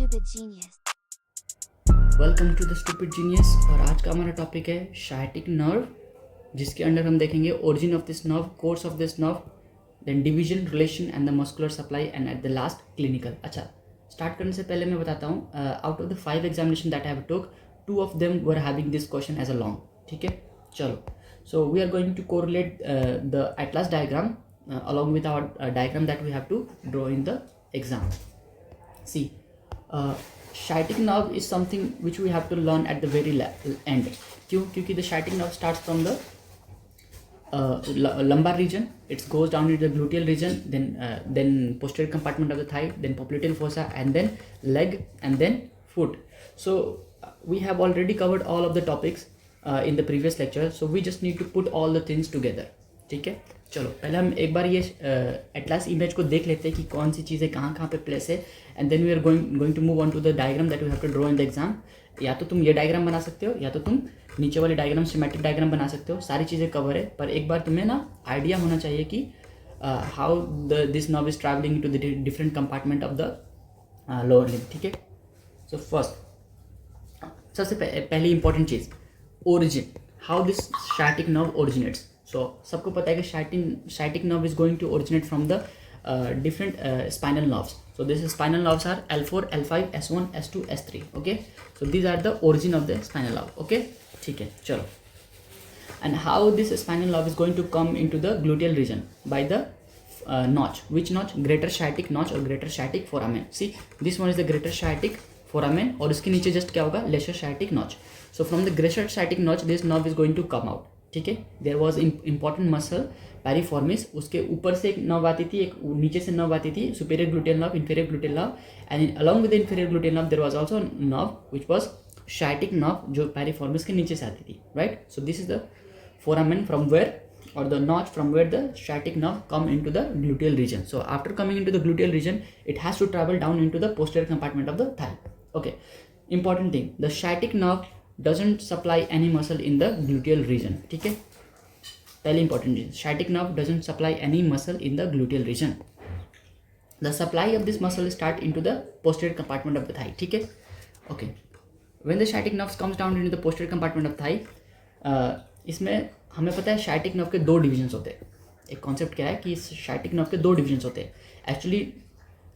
Stupid Genius. Welcome to the Stupid Genius. और आज का हमारा टॉपिक है शाइटिक नर्व, जिसके अंडर हम देखेंगे origin of this nerve, course of this nerve, then division, relation and the muscular supply and at the last clinical. अच्छा, start करने से पहले मैं बताता हूँ, out of the 5 examination that I have took, 2 of them were having this question as a long. ठीक है, चलो। So we are going to correlate the atlas diagram along with our diagram that we have to draw in the exam. See, sciatic nerve is something which we have to learn at the very end. क्योंकि the sciatic nerve starts from the lumbar region, it goes down into the gluteal region, then posterior compartment of the thigh, then popliteal fossa, and then leg, and then foot. So we have already covered all of the topics in the previous lecture, so we just need to put all the things together. ठीक है, चलो पहले हम एक बार ये atlas image को देख लेते हैं कि कौन सी चीज़ें कहाँ कहाँ पे प्लेस है, and then we are going to move on to the diagram that we have to draw in the exam. या तो तुम ये डायग्राम बना सकते हो, या तो तुम नीचे वाले डायग्राम सिमेट्रिक डायग्राम बना सकते हो। सारी चीज़ें कवर है, पर एक बार तुम्हें ना आइडिया होना चाहिए कि how this nerve is travelling to the different compartment of the lower limb. ठीक है, सो फर्स्ट सबसे पहली इंपॉर्टेंट चीज़, origin, how this sciatic nerve originates. So सबको पता है कि sciatic nerve is going to originate from the different spinal nerves. So this spinal nerves are L4, L5, S1, S2, S3. Okay, so these are the origin of the spinal nerve. Okay, ठीक है, चलो। And how this spinal nerve is going to come into the gluteal region by the notch. Which notch? Greater sciatic notch or greater sciatic foramen. See, this one is the greater sciatic foramen, और उसके नीचे just क्या होगा? Lesser sciatic notch. So from the greater sciatic notch, this nerve is going to come out. ठीक है, there was important muscle पैरीफॉर्मिस, उसके ऊपर से एक नर्व आती थी, एक नीचे से नर्व आती थी, superior gluteal nerve, inferior gluteal nerve, and along with inferior gluteal nerve there was also nerve which was sciatic nerve, जो पैरीफॉर्मिस के नीचे से आती थी, right. So this is the foramen from where, or the notch from where the sciatic nerve come into the gluteal region. So after coming into the gluteal region, it has to travel down into the posterior compartment of the thigh. Okay, important thing, the sciatic nerve doesn't supply any muscle in the gluteal region. ठीक है, पहले important चीज, sciatic nerve doesn't supply any muscle in the gluteal region. The supply of this muscle start into the posterior compartment of the thigh. ठीक है, okay. When the sciatic nerve comes down into the posterior compartment of thigh, इसमें हमें पता है sciatic nerve के 2 divisions होते हैं। एक कॉन्सेप्ट क्या है कि sciatic nerve के 2 डिविजन्स होते हैं। एक्चुअली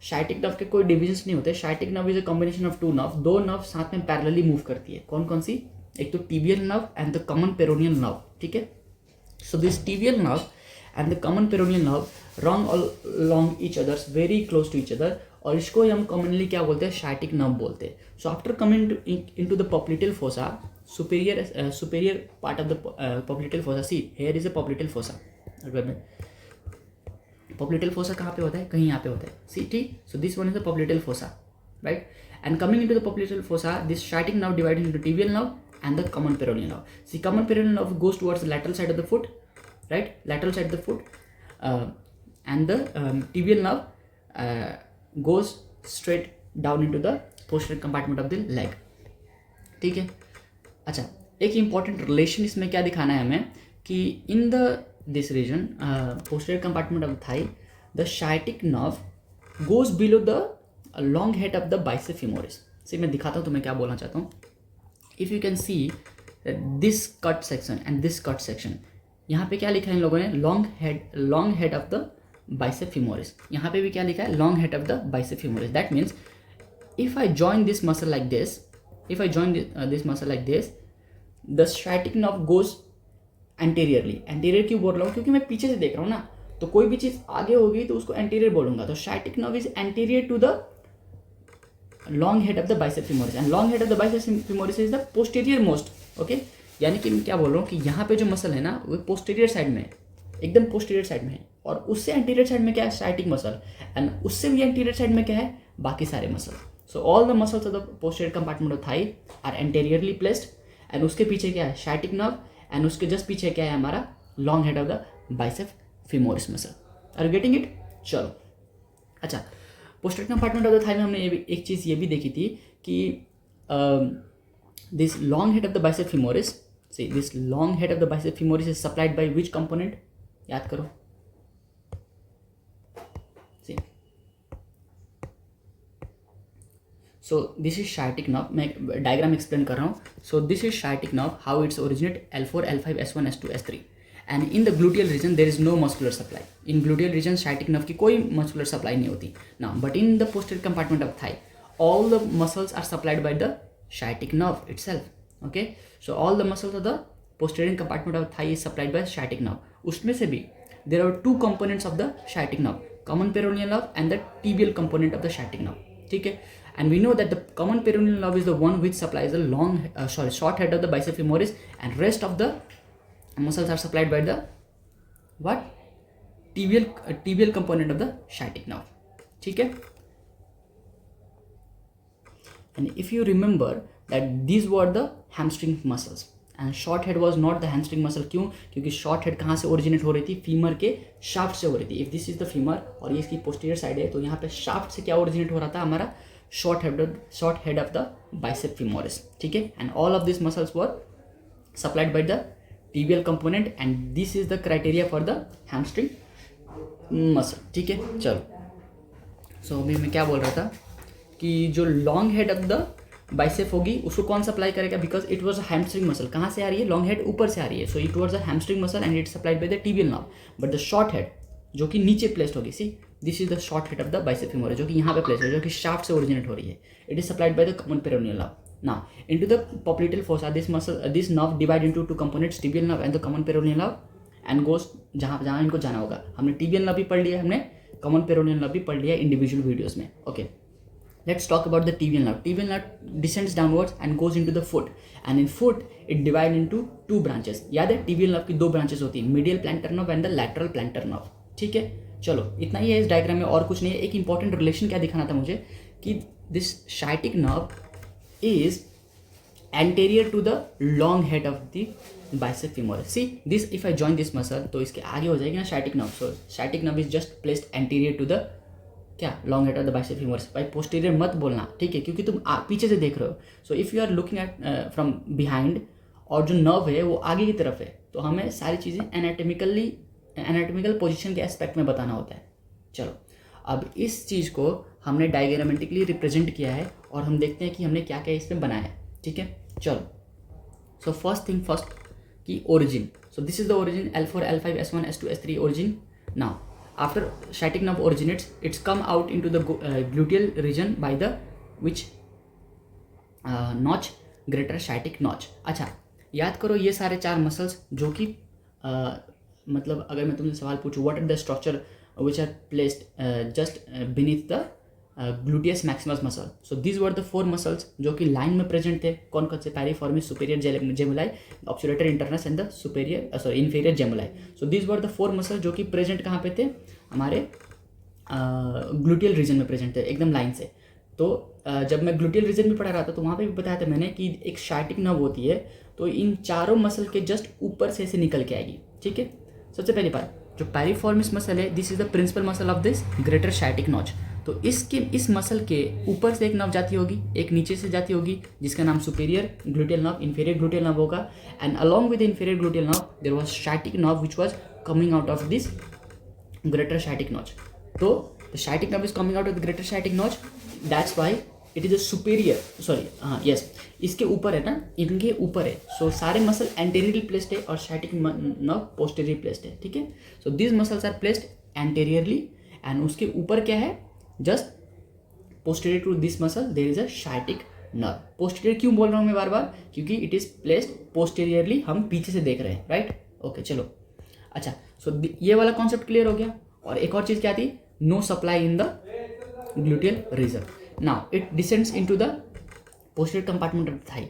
शाइटिक नर्व के कोई डिविजन्स नहीं होते। Sciatic nerve is a combination of 2 nerve, 2 nerve साथ में पैरेलली मूव करती है। कौन कौन सी? एक तो tibial nerve and the common peroneal nerve. ठीक है, so this tibial nerve and the common peroneal nerve run along each others, very close to each other, और इसको हम कॉमनली क्या बोलते हैं? शाइटिक नर्व बोलते हैं। So after coming into the popliteal fossa, superior part of the popliteal fossa, see here is a popliteal fossa. अगर मैं पोप्लिटेल फोसा कहाँ पे होता है? कहीं यहाँ पे होता है। सी, ठीक, so this one is the popliteal fossa, right. And coming into the popliteal fossa, this sciatic nerve divided into tibial nerve and the common peroneal nerve. See, common peroneal nerve goes towards the lateral side of the foot, right? Lateral side of the foot, and the tibial nerve goes straight down into the posterior compartment of the leg. ठीक है, अच्छा, एक important relation इसमें क्या दिखाना है हमें कि in this region, posterior compartment of the thigh, the sciatic nerve goes below the long head of the bicep femoris. See, मैं दिखाता हूँ तुम्हें क्या बोलना चाहता हूँ। If you can see this cut section and this cut section, यहाँ पे क्या लिखा है इन लोगों ने? long head of the bicep femoris. यहाँ पे भी क्या लिखा है? long head of the bicep femoris. That means if I join this muscle like this, this muscle like this, the sciatic nerve goes anteriorly. Anterior क्यों बोल रहा हूँ? क्योंकि मैं पीछे से देख रहा हूँ ना, तो कोई भी चीज़ आगे होगी तो उसको anterior बोलूँगा। तो sciatic nerve is anterior to the long head of the bicep femoris, and long head of the bicep femoris is the posterior most. Okay, यानी कि मैं क्या बोल रहा हूँ कि यहाँ पे जो मसल है ना, वो पोस्टीरियर साइड में है, एकदम पोस्टीरियर साइड में है, और उससे एंटीरियर साइड में क्या है? साइटिक मसल, एंड उससे भी एंटीरियर साइड में क्या है? बाकी सारे muscle. So all the muscles of the posterior compartment of thigh are anteriorly placed, and उसके पीछे क्या है? साइटिक नर्व, एंड उसके जस्ट पीछे क्या है? हमारा long head of the bicep femoris muscle. Are you getting it? चलो, अच्छा, posterior compartment of the thigh में हमने एक चीज़ ये भी देखी थी कि this long head of the bicep femoris, see this long head of the bicep femoris is supplied by which component? याद करो। See, so this is sciatic nerve. मैं डायग्राम एक्सप्लेन कर रहा हूँ. So this is sciatic nerve, how it's originate L4, L5, S1, S2, S3. And in the gluteal region there is no muscular supply. In gluteal region sciatic nerve की कोई muscular supply नहीं होती ना. But in the posterior compartment of thigh all the muscles are supplied by the sciatic nerve itself. Okay, so all the muscles of the posterior compartment of thigh is supplied by sciatic nerve. उसमें से भी there are two components of the sciatic nerve, common peroneal nerve and the tibial component of the sciatic nerve. ठीक है, and we know that the common peroneal nerve is the one which supplies the short head of the bicep femoris, and rest of the muscles are supplied by the what tibial component of the sciatic nerve. ठीक है. And if you remember that these were the hamstring muscles and short head was not the hamstring muscle. क्यों? क्योंकि short head कहाँ से originate हो रही थी? Femur के शाफ्ट से हो रही थी. If this is the femur और ये इसकी posterior side है, तो यहाँ पे शाफ्ट से क्या originate हो रहा था? हमारा short head of the bicep femoris. ठीक है. And all of these muscles were supplied by the tibial component, and this is the criteria for the hamstring muscle. ठीक है. चलो, सो अभी मैं क्या बोल रहा था कि जो long head of the bicep होगी उसको कौन सप्लाई करेगा? Because it was a hamstring muscle. कहाँ से आ रही है? लॉन्ग हेड ऊपर से आ रही है. So it was a hamstring muscle and it supplied by the tibial nerve. But the short head जो कि नीचे प्लेस्ड होगी, see this is the short head of the bicep femoris, जो कि यहाँ पे प्लेस्ड है, जो कि शाफ्ट से ओरिजिनेट हो रही है. It is supplied by the common peroneal nerve. Now into the popliteal fossa this nerve divide into two components, tibial nerve and the common peroneal nerve, and goes जहाँ इनको जाना होगा. हमने टिबियल नर्व भी पढ़ लिया, हमने कॉमन पेरोनियल नर्व भी पढ़ लिया इंडिविजुअल वीडियोज में. Okay, let's talk about the tibial nerve. Tibial nerve descends downwards and goes into the foot, and in foot it divides into two branches. याद है tibial nerve की दो branches होती हैं, medial plantar nerve and the lateral plantar nerve. ठीक है. चलो, इतना ही है इस डायग्राम में, और कुछ नहीं है. एक इंपॉर्टेंट रिलेशन क्या दिखाना था मुझे कि this sciatic nerve is anterior to the long head of the bicep femoris. See this, if I join this muscle तो इसके आगे हो जाएगी ना sciatic nerve. So sciatic nerve is just placed anterior to the क्या long head of the bicep femoris. भाई posterior मत बोलना, ठीक है, क्योंकि तुम पीछे से देख रहे हो. So if you are looking at from behind और जो नर्व है वो आगे की तरफ है, तो हमें सारी चीज़ें एनाटॉमिकल पोजीशन के एस्पेक्ट में बताना होता है. चलो, अब इस चीज़ को हमने डायग्रामेटिकली रिप्रेजेंट किया है और हम देखते हैं कि हमने क्या क्या इसमें बनाया है. ठीक है. चलो, सो फर्स्ट थिंग फर्स्ट की origin. So this is the origin L4, L5, S1, S2, S3 origin. Now after sciatic nerve originates, it's come out into the gluteal region by the which notch, greater sciatic notch. अच्छा, याद करो ये सारे चार muscles जो कि मतलब अगर मैं तुमसे सवाल पूछूं what are the structure which are placed just beneath the gluteus maximus muscle. So these were the four muscles जो कि लाइन में प्रेजेंट थे. कौन कौन से? Piriformis, superior gemelli, obturator internus and the inferior gemelli. So these were the four muscle जो कि present कहाँ पे थे? हमारे ग्लूटियल रीजन में प्रेजेंट थे, एकदम लाइन से. तो जब मैं ग्लूटियल रीजन में पढ़ा रहा था तो वहाँ पे भी बताया था मैंने कि एक sciatic nerve होती है, तो इन चारों मसल के जस्ट ऊपर से ऐसे निकल के आएगी. ठीक है. सबसे पहली बात, जो पैरिफॉर्मिस मसल है, this is the principal muscle of this greater sciatic notch. तो इस मसल के ऊपर से एक नर्व जाती होगी, एक नीचे से जाती होगी, जिसका नाम superior gluteal nerve, inferior gluteal nerve होगा. And along with inferior gluteal nerve there was sciatic nerve which was coming out of this greater sciatic notch. तो the sciatic nerve is coming out of the greater sciatic notch. That's why it is a superior, yes, इसके ऊपर है ना, इनके ऊपर है. सो सारे muscle anteriorly placed है और sciatic nerve पोस्टेरियर प्लेस्ड है. ठीक है. So this muscles are placed anteriorly and उसके ऊपर क्या है? Just posterior to this muscle there is a sciatic nerve. Posterior क्यों बोल रहा हूँ मैं बार बार? क्योंकि इट इज प्लेस्ड पोस्टेरियरली, हम पीछे से देख रहे हैं. राइट. ओके, चलो. अच्छा, सो ये वाला कॉन्सेप्ट क्लियर हो गया. और एक और चीज़ क्या थी? No supply in the gluteal region. Now it descends into the posterior compartment of the thigh.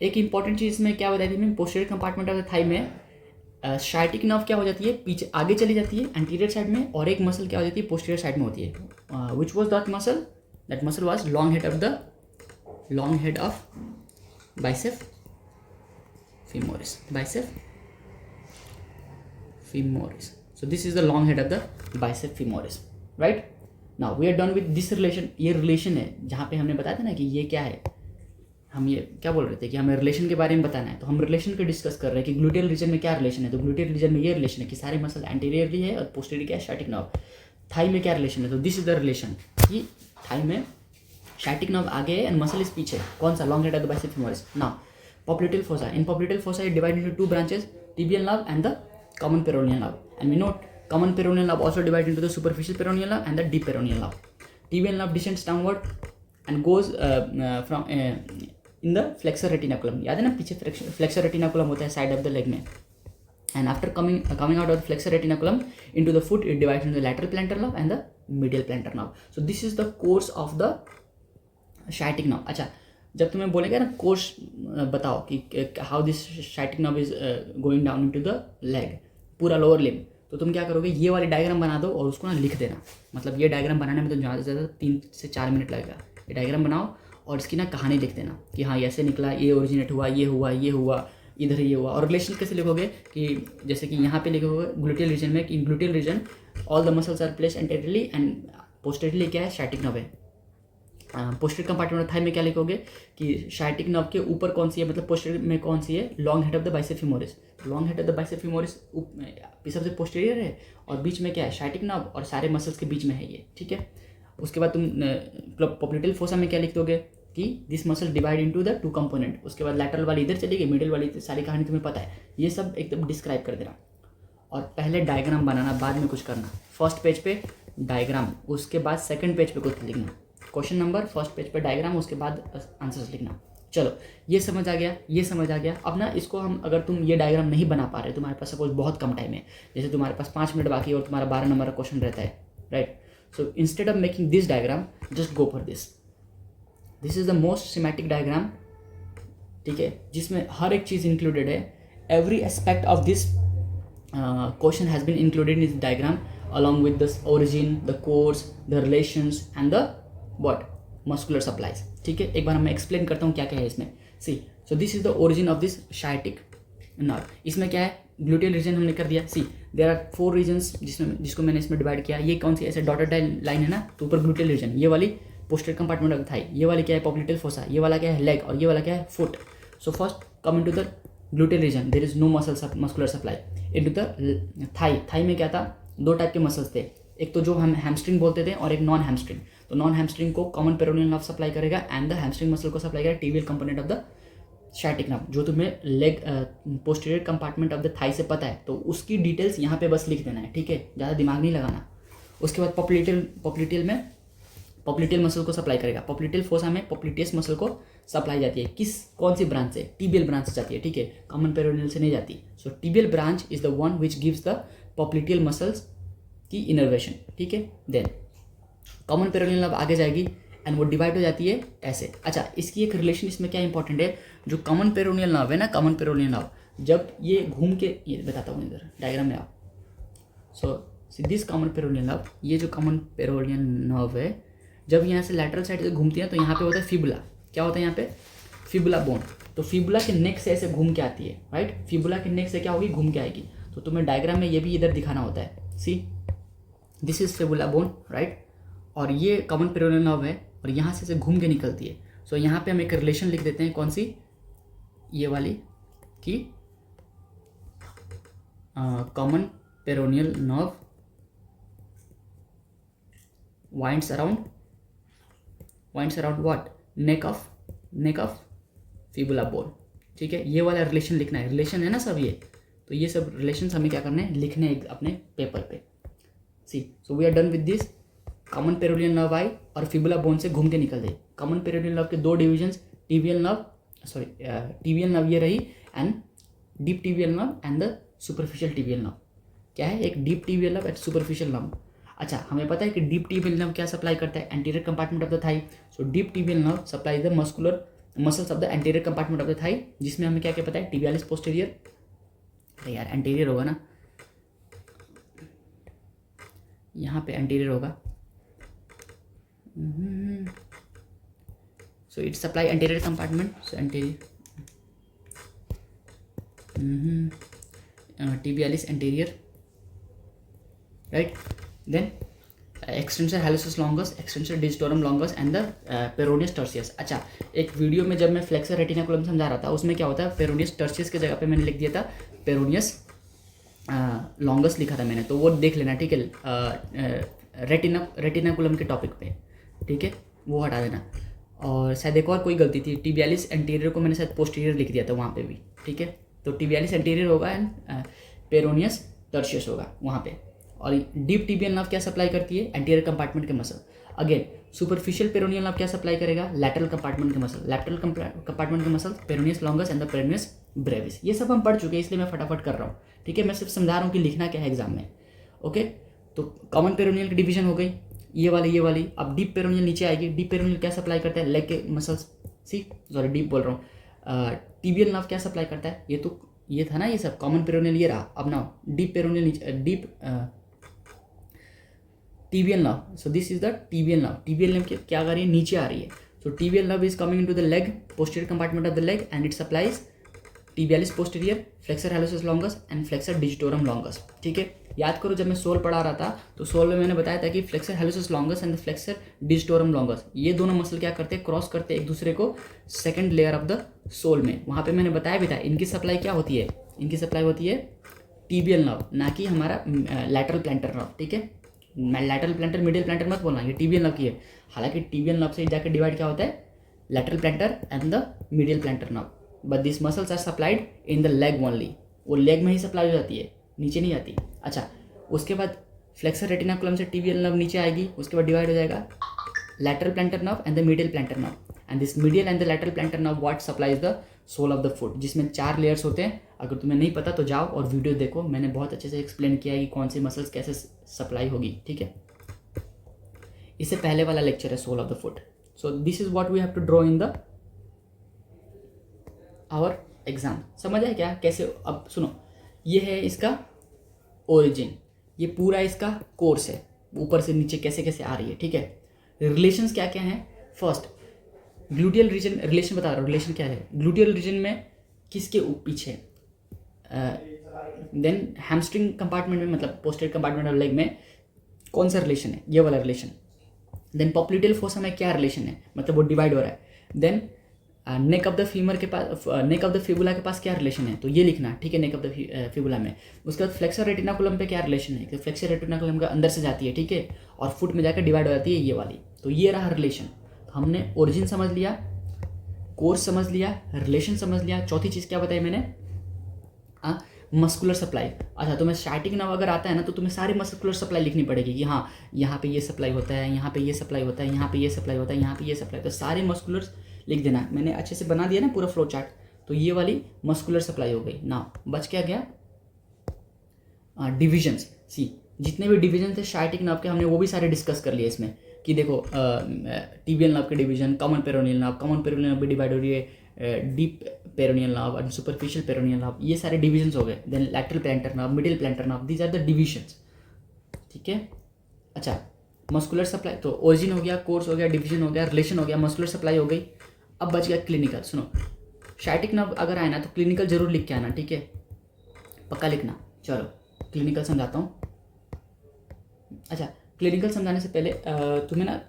एक इंपॉर्टेंट चीज़ में क्या बताई थी मैं? Posterior compartment of the thigh में sciatic nerve क्या हो जाती है? पीछे आगे चली जाती है एंटीरियर साइड में, और एक मसल क्या हो जाती है? पोस्टीरियर साइड में होती है. Which was that muscle? That muscle was long head of bicep femoris. So this is the long head of the bicep femoris. Right. Now we are done with this relation. ये relation है जहाँ पे हमने बताया था ना कि ये क्या है. हम ये क्या बोल रहे थे कि हमें रिलेशन के बारे में बताना है, तो हम रिलेशन को डिस्कस कर रहे हैं कि ग्लूटियल रीजन में क्या रिलेशन है. तो ग्लूटियल रीजन में ये रिलेशन है कि सारे मसल एंटीरियरली है और पोस्टीरियर क्या है? sciatic nerve. थाई में क्या रिलेशन है? तो दिस इज द रिलेशन. कि थाई में sciatic nerve आगे है and muscle is पीछे. कौन सा? Long head of the biceps femoris. Now popliteal fossa. In popliteal fossa it divided into two branches, tibial nerve and the common peroneal nerve. And we know common peroneal nerve also divided into the superficial peroneal nerve and the deep peroneal nerve. Tibial nerve descends downward and goes from in the flexor retinaculum. याद है ना, पीछे flexor retinaculum होता है side of the leg में. And after coming out of the flexor retinaculum into the foot, it divides into the lateral plantar nerve and the medial plantar nerve. So this is the course of the sciatic nerve. अच्छा, जब तुम्हें बोलेगा ना course बताओ कि how this sciatic nerve is going down into the leg, पूरा lower limb, तो तुम क्या करोगे, ये वाली डायग्राम बना दो और उसको ना लिख देना. मतलब ये डायग्राम बनाने में तो ज़्यादा से ज़्यादा 3 से 4 मिनट लगेगा. ये डायग्राम बनाओ और इसकी ना कहानी लिख देना कि हाँ ऐसे निकला, ये ओरिजिनेट हुआ, ये हुआ, ये हुआ, इधर ये हुआ. और रिलेशन कैसे लिखोगे कि जैसे कि यहाँ पे लिखोगे ग्लूटियल रीजन में कि gluteal region all the muscles are placed anteriorly and posteriorly क्या है, sciatic nerve है. पोस्टीरियर कंपार्टमेंट ऑफ थाई में क्या लिखोगे कि sciatic nerve के ऊपर कौन सी है, मतलब पोस्टीरियर में कौन सी है, long head of the bicep femoris. Long head of the bicep femoris सबसे पोस्टीरियर है और बीच में क्या है, sciatic nerve, और सारे मसल्स के बीच में है ये. ठीक है. उसके बाद तुम पोप्लिटेल फोसा में क्या लिख दोगे कि this muscle divide into the 2 component. उसके बाद लैटरल वाली इधर चली गई, मिडिल वाली सारी कहानी तुम्हें पता है. ये सब एकदम डिस्क्राइब कर देना और पहले डायग्राम बनाना, बाद में कुछ करना. फर्स्ट पेज पे डायग्राम, उसके बाद सेकंड पेज पे कुछ लिखना, क्वेश्चन नंबर, फर्स्ट पेज पे डायग्राम, उसके बाद आंसर्स लिखना. चलो ये समझ आ गया, ये समझ आ गया. अब ना इसको हम, अगर तुम ये डायग्राम नहीं बना पा रहे, तुम्हारे पास सपोज बहुत कम टाइम है, जैसे तुम्हारे पास 5 मिनट बाकी है और तुम्हारा 12 नंबर का क्वेश्चन रहता है, right. So instead of making this diagram, just go for this. This is the most schematic diagram. ठीक है, जिसमें हर एक चीज़ इंक्लूडेड है. Every aspect of this question has been included in this diagram along with the origin, the course, the relations and the what muscular supplies. ठीक है, एक बार मैं एक्सप्लेन करता हूँ क्या क्या है इसमें. See, so this is the origin of this sciatic nerve. इसमें क्या है, ग्लूटियल रीजन हमने कर दिया. सी, देयर आर 4 रीजन्स जिसको मैंने इसमें डिवाइड किया. ये कौन सी ऐसे डॉटेड लाइन है ना, तो ऊपर ग्लूटियल रीजन, ये वाली पोस्टीरियर कंपार्टमेंट ऑफ थाई, ये वाली क्या है पोप्लिटेल फोसा, ये वाला क्या है लेग, और ये वाला क्या है foot. So first come into the gluteal region, there is no muscular supply. Into the thigh, thigh में क्या था, 2 टाइप के मसल्स थे. एक तो जो हम हैमस्ट्रिंग बोलते थे और एक नॉन हैमस्ट्रिंग. तो नॉन हैमस्ट्रिंग को कॉमन पेरोनियल नर्व सप्लाई करेगा एंड द हैमस्ट्रिंग मसल को सप्लाई करेगा tibial component of the sciatic nerve. जो तुम्हें leg posterior compartment of the thigh से पता है, तो उसकी डिटेल्स यहाँ पे बस लिख देना है. ठीक है, ज़्यादा दिमाग नहीं लगाना. उसके बाद पोप्लिटेल में पोप्लिटेल मसल को सप्लाई करेगा. पोप्लिटेल फोसा में पोप्लिटेस मसल को सप्लाई जाती है. कौन सी ब्रांच से, टिबियल ब्रांच से जाती है. ठीक है, कॉमन पेरोनियल से नहीं जाती. So tibial branch is the one which gives the popliteal muscles की इनर्वेशन. ठीक है, देन कॉमन पेरोनियल नर्व आगे जाएगी एंड वो डिवाइड हो जाती है ऐसे. अच्छा, इसकी एक रिलेशन इसमें क्या इंपॉर्टेंट है, जो कॉमन पेरोनियल नर्व है ना, कॉमन पेरोनियल नर्व जब ये घूम के, ये बताता हूँ इधर डायग्राम में आओ. So this common peroneal nerve, ये जो कॉमन पेरोनियल नर्व है, जब यहाँ से लैटरल साइड से घूमती है तो यहाँ पे होता है फिबुला. क्या होता है यहाँ पे, फिबुला बोन. तो फिबुला के नेक से ऐसे घूम के आती है, राइट. फिबुला के नेक से क्या होगी, घूम के आएगी. तो तुम्हें डायग्राम में ये भी इधर दिखाना होता है. See, this is fibula bone, right. और ये कॉमन पेरोनियल नर्व है और यहाँ से ऐसे घूम के निकलती है. सो यहाँ पे हम एक रिलेशन लिख देते हैं, कौन सी, ये वाली, कि common peroneal nerve winds around what, neck of fibula bone. ठीक है, ये वाला रिलेशन लिखना है. रिलेशन है ना सब ये, तो ये सब रिलेशन हमें क्या करने हैं, लिखने हैं अपने पेपर पे. See, so we are done with this. Common peroneal nerve आई और फिबुला बोन से घूम के निकल गई. कॉमन पेरोनियल नर्व के 2 डिविजन्स, टिबियल नर्व ये रही and deep tibial nerve and the superficial tibial nerve. क्या है, एक deep tibial nerve and superficial nerve. अच्छा, हमें पता है कि डीप टिबियल नर्व क्या सप्लाई करता है, anterior compartment of the thigh. So deep tibial nerve supply the muscles of the anterior compartment of the thigh, जिसमें हमें क्या क्या पता है, टिबियालिस पोस्टीरियर. अरे यार एंटीरियर होगा ना, यहाँ पे एंटीरियर होगा. So it supply anterior compartment. So anterior, tibialis anterior, right. Then extensor hallucis longus, extensor digitorum longus and the peroneus tertius. अच्छा, एक वीडियो में जब मैं फ्लेक्सर रेटिनाकुलम समझा रहा था, उसमें क्या होता है, पेरोनियस टर्सियस की जगह पे मैंने लिख दिया था पेरोनियस लॉन्गस लिखा था मैंने, तो वो देख लेना. ठीक है, रेटिनाकुलम के टॉपिक पे. ठीक है, वो हटा देना। और शायद एक और कोई गलती थी, tibialis एंटीरियर को मैंने शायद पोस्टीरियर लिख दिया था वहाँ पे भी, ठीक है। तो tibialis एंटीरियर होगा एंड पेरोनियस टर्शियस होगा वहाँ पे। और डीप टिबियल नर्व क्या सप्लाई करती है, एंटीरियर कंपार्टमेंट के muscle. Again superficial peroneal nerve क्या सप्लाई करेगा, लैटरल कंपार्टमेंट के मसल, लैटरल कंपार्टमेंट के muscle peroneus longus and the peroneus Brevis. ये सब हम पढ़ चुके हैं, इसलिए मैं फटाफट कर रहा हूँ, ठीक है। मैं सिर्फ समझा रहा हूँ कि लिखना क्या है एग्जाम में, ओके। तो कॉमन पेरोनियल की डिवीजन हो गई, ये वाली। अब डीप पेरोनियल नीचे आएगी। डीप पेरोनियल क्या सप्लाई करता है, लेग के मसल्स, सॉरी डीप बोल रहा हूँ। टिबियल नर्व क्या सप्लाई करता है, ये था ना, ये सब कॉमन पेरोनियल ये रहा। अब ना डीप पेरोनियल नीचे, deep tibial nerve, so this is the tibial nerve. Tibial nerve क्या कर रही है, नीचे आ रही है। So tibial nerve is coming into the leg, posterior compartment of the leg and it supplies tibialis posterior, flexor hallucis longus and flexor digitorum longus, ठीक है। याद करो जब मैं सोल पढ़ा रहा था तो सोल में मैंने बताया था कि flexor hallucis longus and flexor digitorum longus, ये दोनों मसल क्या करते हैं, क्रॉस करते हैं एक दूसरे को second layer of the sole में। वहाँ पे मैंने बताया भी था इनकी सप्लाई क्या होती है, इनकी सप्लाई होती है टिबियल नर्व, ना कि हमारा लैटरल प्लैंटर नर्व, ठीक है। लैटरल प्लैंटर मिडिल प्लैंटर मत बोलना, ये टिबियल नर्व की है। हालांकि टिबियल नर्व से जाकर डिवाइड क्या होता है, lateral plantar and the middle plantar nerve. But this muscles are supplied in the leg only, वो लेग में ही सप्लाई हो जाती है, नीचे नहीं आती। अच्छा, उसके बाद फ्लेक्सर रेटिनाकुलम से टिबियल नर्व नीचे आएगी, उसके बाद डिवाइड हो जाएगा lateral plantar nerve and the middle plantar nerve, and this medial and the lateral plantar nerve what supplies the sole of the foot, जिसमें 4 लेयर्स होते हैं। अगर तुम्हें नहीं पता तो जाओ और वीडियो देखो, मैंने बहुत अच्छे से एक्सप्लेन किया है कि कौन सी मसल्स कैसे सप्लाई होगी, ठीक है। इससे पहले वाला लेक्चर है sole of the foot. So this is what we have to draw in the our exam. समझ आया क्या कैसे? अब सुनो, ये है इसका ओरिजिन, ये पूरा इसका कोर्स है, ऊपर से नीचे कैसे कैसे आ रही है, ठीक है। रिलेशंस क्या क्या हैं, फर्स्ट ग्लूटियल रीजन, रिलेशन बता रहा हूँ, रिलेशन क्या है ग्लूटियल रीजन में किसके पीछे, देन हैमस्ट्रिंग कंपार्टमेंट में, मतलब पोस्टीरियर कंपार्टमेंट ऑफ लेग में कौन सा रिलेशन है, ये वाला रिलेशन। देन पॉप्लिटेल फोसा में क्या रिलेशन है, मतलब वो डिवाइड हो रहा है। Then neck of the femur के पास, नेक ऑफ द फिबुला के पास क्या रिलेशन है, तो ये लिखना, ठीक है, नेक ऑफ द फिबुला में। उसके बाद फ्लेक्सर रेटिनाकुलम पे क्या रिलेशन है, फ्लेक्सर रेटिनाकुलम का अंदर से जाती है, ठीक है, और फुट में जाकर डिवाइड हो जाती है ये वाली। तो ये रहा रिलेशन। तो हमने ओरिजिन समझ लिया, कोर्स समझ लिया, रिलेशन समझ लिया। चौथी चीज़ क्या बताई मैंने, मस्कुलर सप्लाई। अच्छा, तुम्हें स्टैटिक नर्व अगर आता है ना तो तुम्हें सारी मस्कुलर सप्लाई लिखनी पड़ेगी कि हाँ यहाँ पे ये सप्लाई होता है, यहाँ पे ये सप्लाई होता है, यहाँ पे ये सप्लाई होता है, यहाँ पे ये सप्लाई होता है, सारे मस्कुलर लिख देना। मैंने अच्छे से बना दिया ना पूरा फ्लो चार्ट। तो ये वाली मस्कुलर सप्लाई हो गई ना। बच क्या गया, डिविजन्स। सी जितने भी डिवीजन थे स्टैटिक नर्व के हमने वो भी सारे डिस्कस कर लिए इसमें, कि देखो टिबियल नर्व के डिवीजन, कॉमन पेरोनियल नर्व भी डिवाइड हो रही है, डीप पेरोनियल नर्व और सुपरफिशियल पेरोनियल नर्व, ये सारे डिविजन्स हो गए। Then lateral plantar nerve, middle plantar nerve, these are the divisions, ठीक है। अच्छा, मस्कुलर सप्लाई तो ओरिजिन हो गया, कोर्स हो गया, डिवीजन हो गया, रिलेशन हो गया, मस्कुलर सप्लाई हो गई। अब बच गया क्लिनिकल। सुनो, स्टैटिक नर्व अगर आए ना तो क्लिनिकल जरूर लिख के आना, ठीक है, पक्का लिखना। चलो क्लिनिकल समझाता हूँ। अच्छा, क्लिनिकल समझाने से पहले तुम्हें ना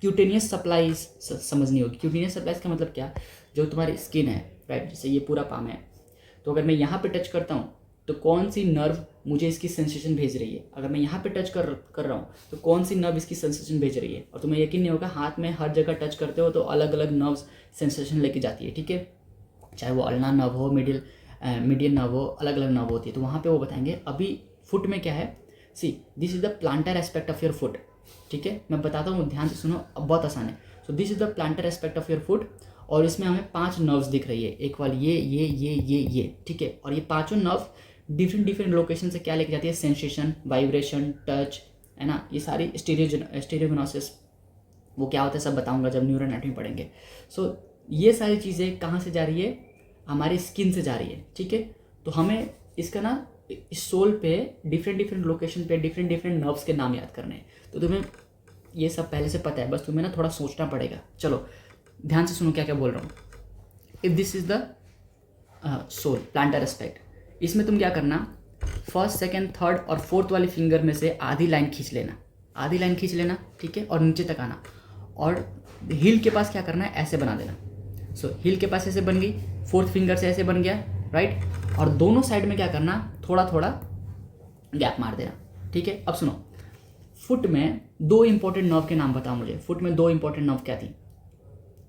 क्यूटेनियस सप्लाईज समझनी होगी। क्यूटेनियस सप्लाईज का मतलब क्या, जो तुम्हारी स्किन है, राइट, जैसे ये पूरा पाम है, तो अगर मैं यहाँ पे टच करता हूँ तो कौन सी नर्व मुझे इसकी सेंसेशन भेज रही है। अगर मैं यहाँ पे टच कर रहा हूँ तो कौन सी नर्व इसकी सेंसेशन भेज रही है। और तुम्हें यकीन नहीं होगा, हाथ में हर जगह टच करते हो तो अलग अलग नर्व्स सेंसेशन लेके जाती है, ठीक है, चाहे वो अल्ना नर्व हो, मीडियन नर्व हो, अलग अलग नर्व होती है, तो वहाँ पे वो बताएंगे। अभी फुट में क्या है, see this is the planter aspect of your foot, ठीक है, मैं बताता हूँ, ध्यान से सुनो, अब बहुत आसान है। So this is the planter aspect of your foot, और इसमें हमें 5 नर्व्स दिख रही है, एक वाली ये, ठीक है। और ये पांचों नर्व डिफरेंट लोकेशन से क्या लेके जाती है, सेंसेशन, वाइब्रेशन, टच, है ना, ये सारी स्टीरियोगनोसिस, वो क्या होता है सब बताऊंगा जब न्यूरो एनाटॉमी पढ़ेंगे। सो ये सारी चीज़ें कहाँ से जा रही है, हमारी स्किन से जा रही है, ठीक है। तो हमें इसका ना इस सोल पे डिफरेंट लोकेशन पे डिफरेंट नर्व्स के नाम याद करने हैं। तो तुम्हें ये सब पहले से पता है, बस तुम्हें ना थोड़ा सोचना पड़ेगा। चलो ध्यान से सुनो क्या क्या बोल रहा हूँ। If this is the sole plantar aspect, इसमें तुम क्या करना, फर्स्ट, सेकेंड, थर्ड और फोर्थ वाली फिंगर में से आधी लाइन खींच लेना, ठीक है, और नीचे तक आना। और हील के पास क्या करना है, ऐसे बना देना। सो हील के पास ऐसे बन गई, फोर्थ फिंगर से ऐसे बन गया, राइट। और दोनों साइड में क्या करना, थोड़ा थोड़ा गैप मार देना, ठीक है। अब सुनो, फुट में दो इंपॉर्टेंट नर्व के नाम बताओ मुझे। फुट में दो इंपॉर्टेंट नर्व क्या थी?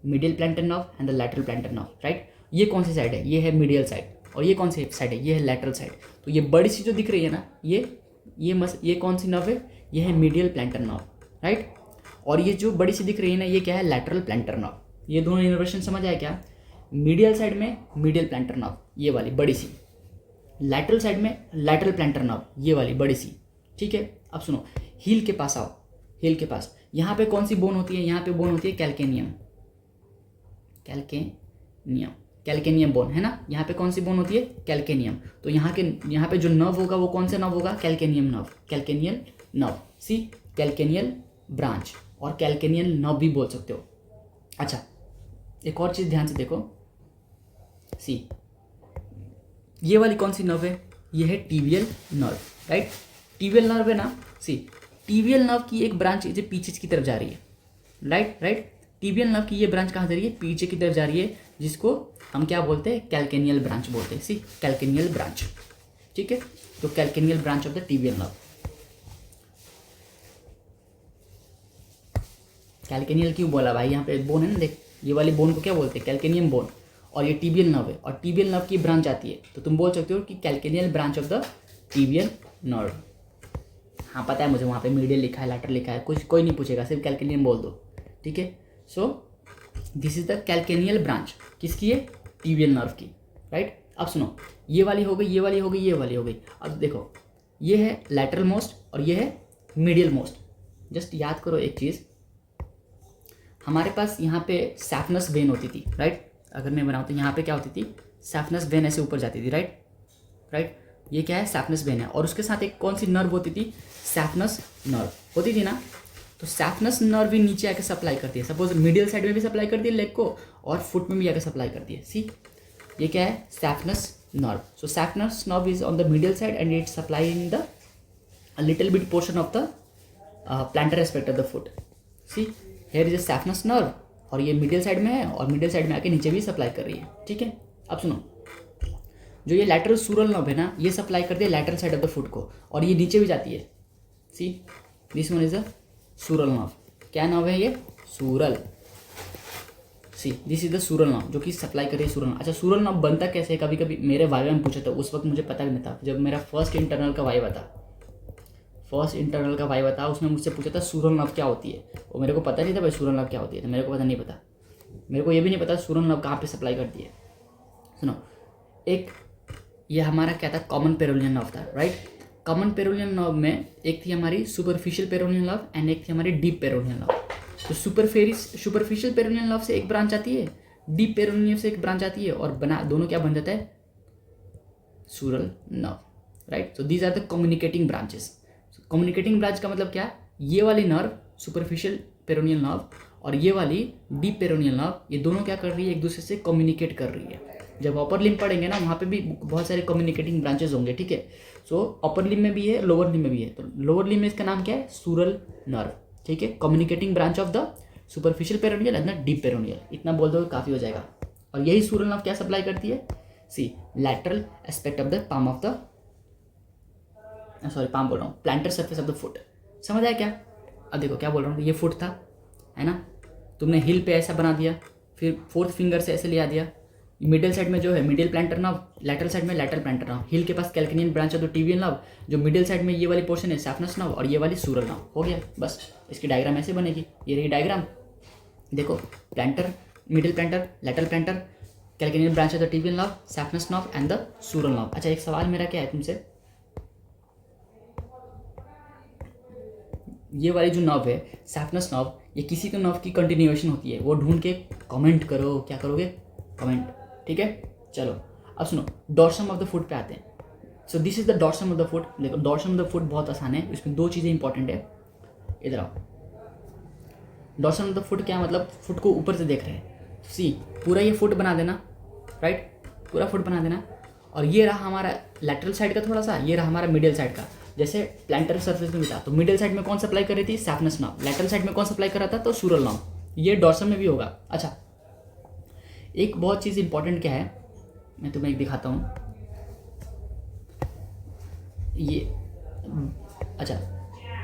Medial plantar nerve and the lateral plantar nerve, right. ये कौन सी साइड है? ये है मीडियल साइड। और ये कौन सी साइड है? ये है लैटरल साइड। तो ये बड़ी सी जो दिख रही है ना, ये कौन सी नर्व है? ये है मीडियल प्लैंटर नर्व, राइट। और ये जो बड़ी सी दिख रही है ना, ये क्या है? Lateral plantar nerve. ये दोनों इनर्वेशन समझ आया क्या? मीडियल साइड में मीडियल प्लैंटर नर्व, ये वाली बड़ी सी। लैटरल साइड में लैटरल प्लैंटर नर्व, ये वाली बड़ी सी, ठीक है। अब सुनो, हील के पास आओ। हील के पास यहाँ पे कौन सी बोन होती है? यहाँ पे बोन होती है कैल्केनियम। कैल्केनियम बोन है ना। यहाँ पे कौन सी बोन होती है? कैल्केनियम। तो यहाँ पे जो नर्व होगा वो कौन सा नर्व होगा? Calcaneum nerve, calcaneal nerve. See, calcaneal branch और कैल्केनियल नर्व भी बोल सकते हो। अच्छा, एक और चीज़ ध्यान से देखो। सी, ये वाली कौन सी नर्व है? ये है tibial nerve, right. Tibial nerve है ना। सी, टीबियल नर्व की एक ब्रांच जो पीछे की तरफ जा रही है, राइट। टीबियल नर्व की ये ब्रांच कहाँ जा रही है? पीछे की तरफ जा रही है, जिसको हम क्या बोलते हैं? कैल्केनियल ब्रांच बोलते हैं। सी, कैल्केनियल ब्रांच, ठीक है। तो calcaneal branch of the tibial nerve. Calcaneal क्यों बोला भाई? यहाँ पे बोन है ना, देख, ये वाली बोन को क्या बोलते हैं? Calcaneum bone. और ये टीबियल नर्व है, और टीबियल नर्व की ब्रांच आती है, तो तुम बोल सकते हो कि calcaneal branch of the tibial nerve. हाँ पता है मुझे, वहाँ पे मीडियल लिखा है, लैटर लिखा है, कुछ कोई नहीं पूछेगा, सिर्फ कैल्केनियम बोल दो, ठीक है। So this is the calcaneal branch, किसकी है? टीबियल नर्व की, राइट। अब सुनो, ये वाली हो गई, ये वाली हो गई, ये वाली हो गई। अब देखो, ये है लैटरल मोस्ट और ये है मीडियल मोस्ट। जस्ट याद करो एक चीज़, हमारे पास यहाँ पे सैफनस वेन होती थी, राइट। अगर मैं बनाऊँ तो यहाँ पे क्या होती थी? सैफनस वेन ऐसे ऊपर जाती थी, राइट। ये क्या है? सैफनस वेन है। और उसके साथ एक कौन सी नर्व होती थी? सैफनस नर्व होती थी ना। तो सैफनस नर्व भी नीचे आके सप्लाई करती है। सपोज मीडियल साइड में भी सप्लाई करती है लेग को, और फुट में भी आके सप्लाई करती है। सी, ये क्या है? Saphenous nerve. So saphenous nerve is on the medial side and it supplying the little bit portion of the plantar aspect of the foot. See, here is a saphenous nerve, और ये medial side में है, और medial side में आके नीचे भी supply कर रही है, ठीक है। अब सुनो, जो ये लैटरल सूरल नर्व है ना, ये सप्लाई करती है lateral side of the foot को, और ये नीचे भी जाती है। See, this one is a sural nerve. क्या नर्व है ये? Sural. See, this is the sural nerve, जो कि सप्लाई कर रही है सूरल नर्व। अच्छा, सूरल नर्व बनता कैसे है? कभी कभी मेरे वाइवा में पूछा था, उस वक्त मुझे पता भी नहीं था। जब मेरा फर्स्ट इंटरनल का वाइवा था, उसमें मुझसे पूछा था सूरल नर्व क्या होती है। वो मेरे को पता नहीं था भाई सूरल नर्व क्या होती है, तो मेरे को पता नहीं पता। मेरे को ये भी नहीं पता सूरल नर्व कहाँ पे सप्लाई करती है। सुनो, एक ये हमारा क्या था? कॉमन पेरोनियल नर्व था, राइट। कॉमन पेरोनियल नर्व में एक थी हमारी सुपरफिशियल पेरोनियल नर्व एंड एक थी हमारी डीप पेरोनियल नर्व। तो सुपरफिशियल पेरोनियल नर्व से एक ब्रांच आती है, डीप पेरोनियल से एक ब्रांच आती है, और दोनों क्या बन जाता है? Sural nerve, right. So these are the communicating branches. Communicating branch का मतलब क्या? ये वाली नर्व सुपरफिशियल पेरोनियल नर्व और ये वाली डीप पेरोनियल नर्व, ये दोनों क्या कर रही है? एक दूसरे से कम्युनिकेट कर रही है। जब अपर लिम्ब पढ़ेंगे ना, वहाँ पे भी बहुत सारे कम्युनिकेटिंग ब्रांचेस होंगे, ठीक है। सो अपर लिम्ब में भी है, लोअर लिम्ब में भी है। तो लोअर लिम्ब में इसका नाम क्या है? सूरल नर्व, ठीक है। Communicating branch of the superficial peroneal and the deep peroneal, इतना बोल दो काफ़ी हो जाएगा। और यही सूरल नर्व क्या सप्लाई करती है? See, lateral aspect of the palm of the palm बोल रहा हूँ, plantar surface of the foot. समझ आया क्या? अब देखो क्या बोल रहा हूँ, ये फुट था, है ना। तुमने हिल पे ऐसा बना दिया, फिर फोर्थ फिंगर से ऐसे लिया दिया। मिडिल साइड में जो है middle plantar nerve, lateral side में लेटरल प्लांटर नर्व, हिल के पास calcanean branch of the tibial nerve, जो मिडिल साइड में ये वाली पोर्शन है सैफनस नर्व, और ये वाली सूरल नर्व। हो गया बस। इसकी डायग्राम ऐसे बनेगी, ये रही डायग्राम। देखो, plantar, middle plantar, lateral plantar, calcanean branch of the tibial nerve, saphenous nerve and the sural nerve. अच्छा, एक सवाल मेरा क्या है तुमसे, ये वाली जो नर्व है सैफनस नर्व, ये किसी तो नर्व की कंटिन्यूएशन होती है, वो ढूंढ के कमेंट करो। क्या करोगे? कमेंट, ठीक है। चलो अब सुनो, डॉर्सम ऑफ द फुट पे आते हैं। सो this is the dorsum of the foot. देखो, डॉर्सम ऑफ द फुट बहुत आसान है, इसमें दो चीज़ें इंपॉर्टेंट है। इधर आओ। डॉर्सम ऑफ द फुट क्या मतलब? फुट को ऊपर से देख रहे हैं। सी, पूरा ये फुट बना देना, राइट, पूरा फुट बना देना। और ये रहा हमारा लेटरल साइड का थोड़ा सा, ये रहा हमारा मिडिल साइड का। जैसे प्लांटर सरफेस में भी था, तो मिडिल साइड में कौन सप्लाई कर रही थी? सैफनस नर्व। लेटरल साइड में कौन सप्लाई कर रहा था? तो सूरल नर्व। ये डॉर्सम में भी होगा। अच्छा, एक बहुत चीज़ इंपॉर्टेंट क्या है, मैं तुम्हें एक दिखाता हूँ। ये अच्छा,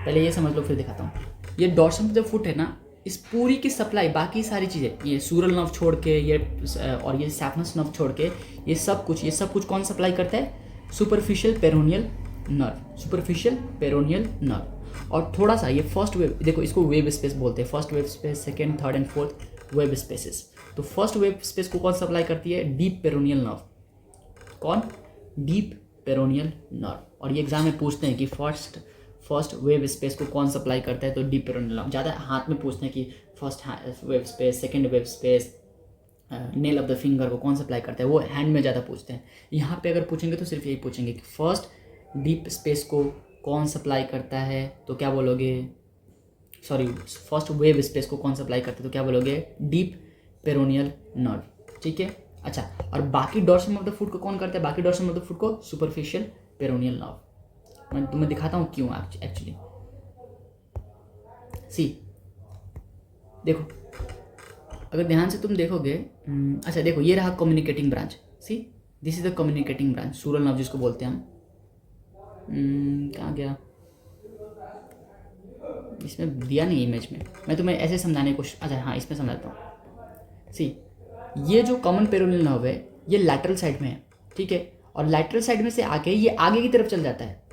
पहले ये समझ लो फिर दिखाता हूँ। ये डॉर्सम ऑफ द फुट है ना, इस पूरी की सप्लाई बाकी सारी चीज़ें, ये सूरल नर्व छोड़ के ये और ये सैफनस नर्व छोड़ के ये सब कुछ कौन सप्लाई करता है? Superficial peroneal nerve, superficial peroneal nerve. और थोड़ा सा ये फर्स्ट वेव, देखो इसको वेव स्पेस बोलते हैं, first web space, second, third and fourth web spaces. तो फर्स्ट वेव स्पेस को कौन सप्लाई करती है? Deep peroneal nerve. कौन? Deep peroneal nerve. और ये एग्जाम में पूछते हैं कि फर्स्ट वेव स्पेस को कौन सप्लाई करता है? तो डीप पेरोनियल नर्व। ज़्यादा हाथ में पूछते हैं कि first web space, second wave space, nail of the finger को कौन सप्लाई करता है, वो हैंड में ज़्यादा पूछते हैं। यहाँ पे अगर पूछेंगे तो सिर्फ यही पूछेंगे कि फर्स्ट डीप स्पेस को कौन सप्लाई करता है, तो क्या बोलोगे? सॉरी, फर्स्ट वेव स्पेस को कौन सप्लाई करता है, तो क्या बोलोगे? Deep peroneal nerve. ठीक है, अच्छा। और बाकी डॉर्सम ऑफ द फुट को कौन करता है? बाकी डॉर्सम ऑफ द फुट को सुपरफिशियल पेरोनियल नर्व। मैं तुम्हें दिखाता हूँ क्यों एक्चुअली। सी देखो, अगर ध्यान से तुम देखोगे, अच्छा देखो, ये रहा communicating branch. See this is the communicating branch, sural nerve जिसको बोलते हैं हम। कहाँ गया? इसमें दिया नहीं इमेज में, मैं तुम्हें ऐसे समझाने की कोशिश, अच्छा हाँ इसमें समझाता हूँ। सी ये जो कॉमन पेरोनियल नर्व है ये लैटरल साइड में है, ठीक है। और लैटरल साइड में से आके ये आगे की तरफ चल जाता है,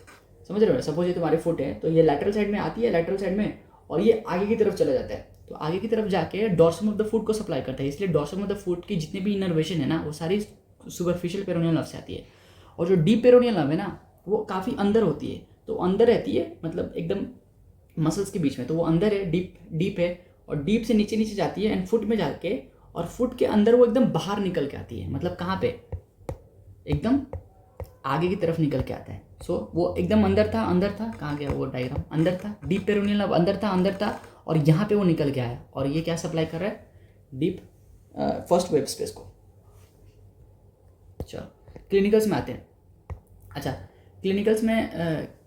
समझ रहे हो? सपोज ये तुम्हारे फुट है, तो ये लैटरल साइड में आती है, लैटरल साइड में, और ये आगे की तरफ चला जाता है। तो आगे की तरफ जाके डॉर्सम ऑफ द फुट को सप्लाई करता है। इसलिए डॉर्सम ऑफ द फुट की जितनी भी इनर्वेशन है ना, वो सारी सुपरफिशियल पेरोनियल नर्व से आती है। और जो डीप पेरोनियल नर्व है ना, वो काफ़ी अंदर होती है, तो अंदर रहती है, मतलब एकदम मसल्स के बीच में, तो वो अंदर है, डीप है, और डीप से नीचे नीचे जाती है एंड फुट में जाके, और फुट के अंदर वो एकदम बाहर निकल के आती है। मतलब कहाँ पे? एकदम आगे की तरफ निकल के आता है। सो वो एकदम अंदर था, कहाँ गया वो डायग्राम? अंदर था, डीप पेरोनियल नर्व अंदर था, और यहाँ पे वो निकल के आया, और ये क्या सप्लाई कर रहा है? डीप फर्स्ट वेब स्पेस को। चलो क्लिनिकल्स में आते हैं। अच्छा, क्लिनिकल्स में